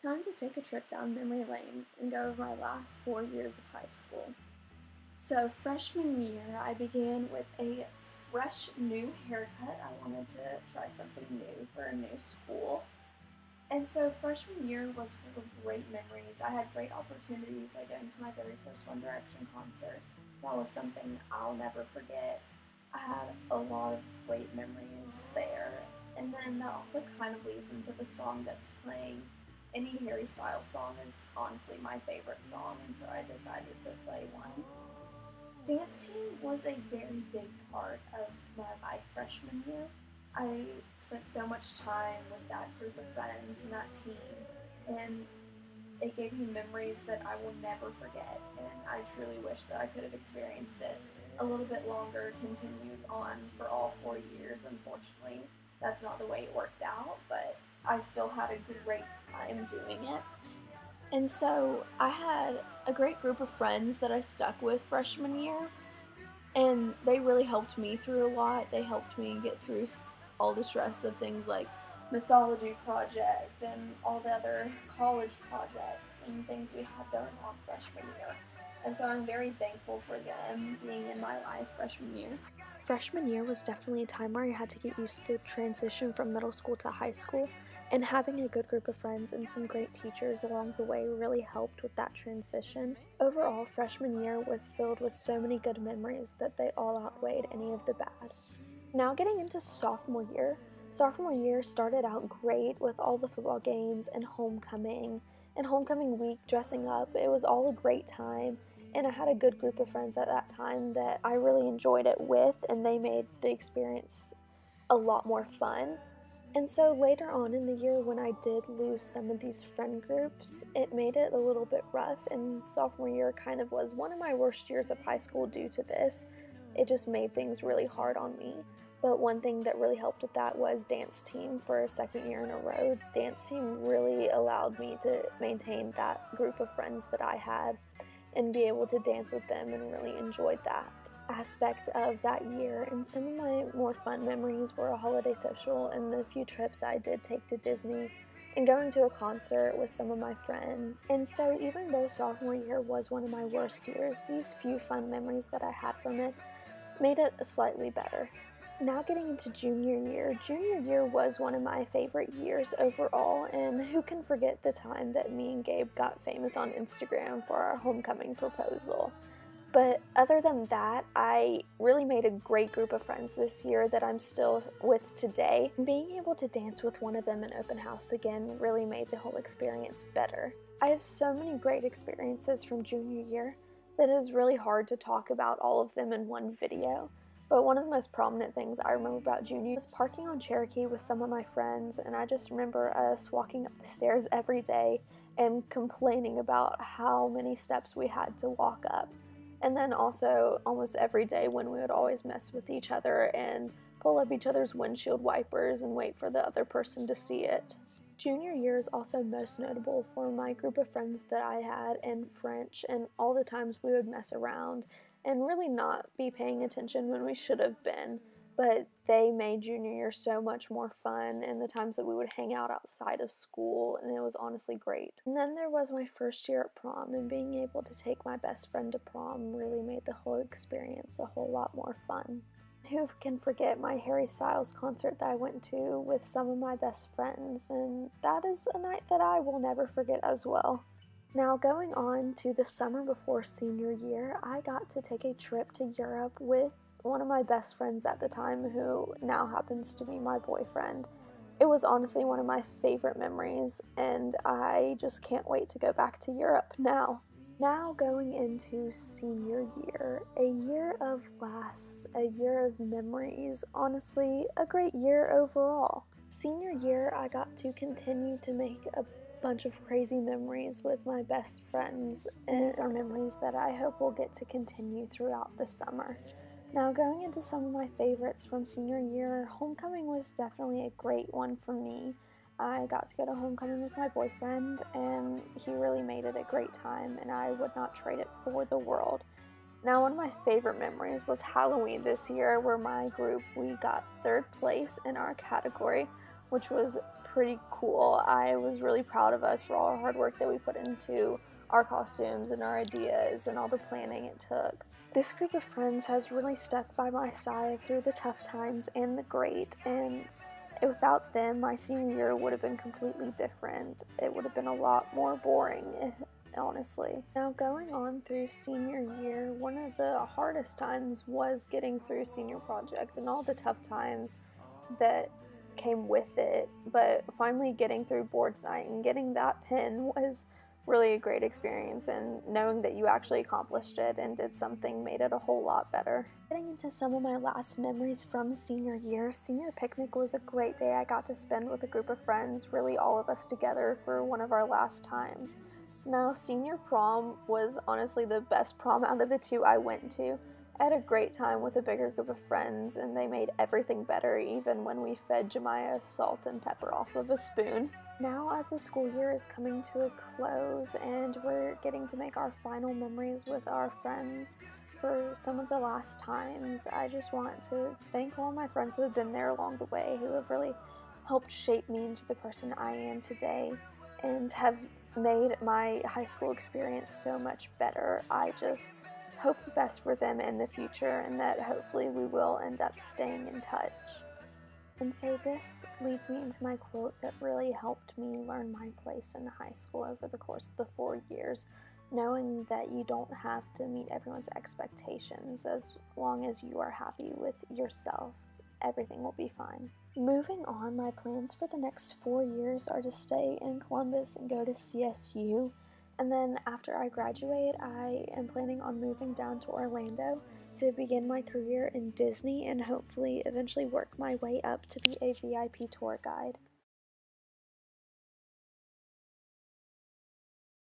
Time to take a trip down memory lane and go over my last 4 years of high school. So, freshman year, I began with a fresh new haircut. I wanted to try something new for a new school. And so, freshman year was full of great memories. I had great opportunities, like going to my very first One Direction concert. That was something I'll never forget. I had a lot of great memories there. And then that also kind of leads into the song that's playing. Any Harry Styles song is honestly my favorite song, and so I decided to play one. Dance team was a very big part of my life freshman year. I spent so much time with that group of friends and that team, and it gave me memories that I will never forget, and I truly wish that I could have experienced it a little bit longer, continued on for all 4 years. Unfortunately, that's not the way it worked out, but I still had a great time doing it. And so I had a great group of friends that I stuck with freshman year, and they really helped me through a lot. They helped me get through all the stress of things like Mythology Project and all the other college projects and things we had going on freshman year. And so I'm very thankful for them being in my life freshman year. Freshman year was definitely a time where I had to get used to the transition from middle school to high school, and having a good group of friends and some great teachers along the way really helped with that transition. Overall, freshman year was filled with so many good memories that they all outweighed any of the bad. Now getting into sophomore year. Sophomore year started out great with all the football games and homecoming week, dressing up. It was all a great time, and I had a good group of friends at that time that I really enjoyed it with, and they made the experience a lot more fun. And so later on in the year, when I did lose some of these friend groups, it made it a little bit rough, and sophomore year kind of was one of my worst years of high school due to this. It just made things really hard on me. But one thing that really helped with that was dance team for a second year in a row. Dance team really allowed me to maintain that group of friends that I had and be able to dance with them, and really enjoyed that aspect of that year. And some of my more fun memories were a holiday social and the few trips I did take to Disney and going to a concert with some of my friends. And so even though sophomore year was one of my worst years, these few fun memories that I had from it made it slightly better. Now getting into junior year. Junior year was one of my favorite years overall, and who can forget the time that me and Gabe got famous on Instagram for our homecoming proposal. But other than that, I really made a great group of friends this year that I'm still with today. Being able to dance with one of them in open house again really made the whole experience better. I have so many great experiences from junior year that it is really hard to talk about all of them in one video. But one of the most prominent things I remember about junior was parking on Cherokee with some of my friends, and I just remember us walking up the stairs every day and complaining about how many steps we had to walk up. And then also almost every day when we would always mess with each other and pull up each other's windshield wipers and wait for the other person to see it. Junior year is also most notable for my group of friends that I had in French, and all the times we would mess around and really not be paying attention when we should have been. But they made junior year so much more fun, and the times that we would hang out outside of school, and it was honestly great. And then there was my first year at prom, and being able to take my best friend to prom really made the whole experience a whole lot more fun. Who can forget my Harry Styles concert that I went to with some of my best friends, and that is a night that I will never forget as well. Now going on to the summer before senior year, I got to take a trip to Europe with one of my best friends at the time, who now happens to be my boyfriend. It was honestly one of my favorite memories, and I just can't wait to go back to Europe now. Now going into senior year, a year of laughs, a year of memories, honestly a great year overall. Senior year, I got to continue to make a bunch of crazy memories with my best friends, and these are memories that I hope will get to continue throughout the summer. Now going into some of my favorites from senior year, homecoming was definitely a great one for me. I got to go to homecoming with my boyfriend, and he really made it a great time, and I would not trade it for the world. Now one of my favorite memories was Halloween this year, where my group, we got third place in our category, which was pretty cool. I was really proud of us for all our hard work that we put into our costumes and our ideas and all the planning it took. This group of friends has really stuck by my side through the tough times and the great, and without them, my senior year would have been completely different. It would have been a lot more boring, honestly. Now, going on through senior year, one of the hardest times was getting through senior project and all the tough times that came with it, but finally getting through boards night and getting that pin was really a great experience, and knowing that you actually accomplished it and did something made it a whole lot better. Getting into some of my last memories from senior year, senior picnic was a great day I got to spend with a group of friends, really all of us together for one of our last times. Now, senior prom was honestly the best prom out of the two I went to. I had a great time with a bigger group of friends, and they made everything better, even when we fed Jemiah salt and pepper off of a spoon. Now, as the school year is coming to a close and we're getting to make our final memories with our friends for some of the last times, I just want to thank all my friends who have been there along the way, who have really helped shape me into the person I am today and have made my high school experience so much better. I just hope the best for them in the future, and that hopefully we will end up staying in touch. And so this leads me into my quote that really helped me learn my place in high school over the course of the 4 years, knowing that you don't have to meet everyone's expectations. As long as you are happy with yourself, everything will be fine. Moving on, my plans for the next 4 years are to stay in Columbus and go to CSU. And then after I graduate, I am planning on moving down to Orlando to begin my career in Disney and hopefully eventually work my way up to be a VIP tour guide.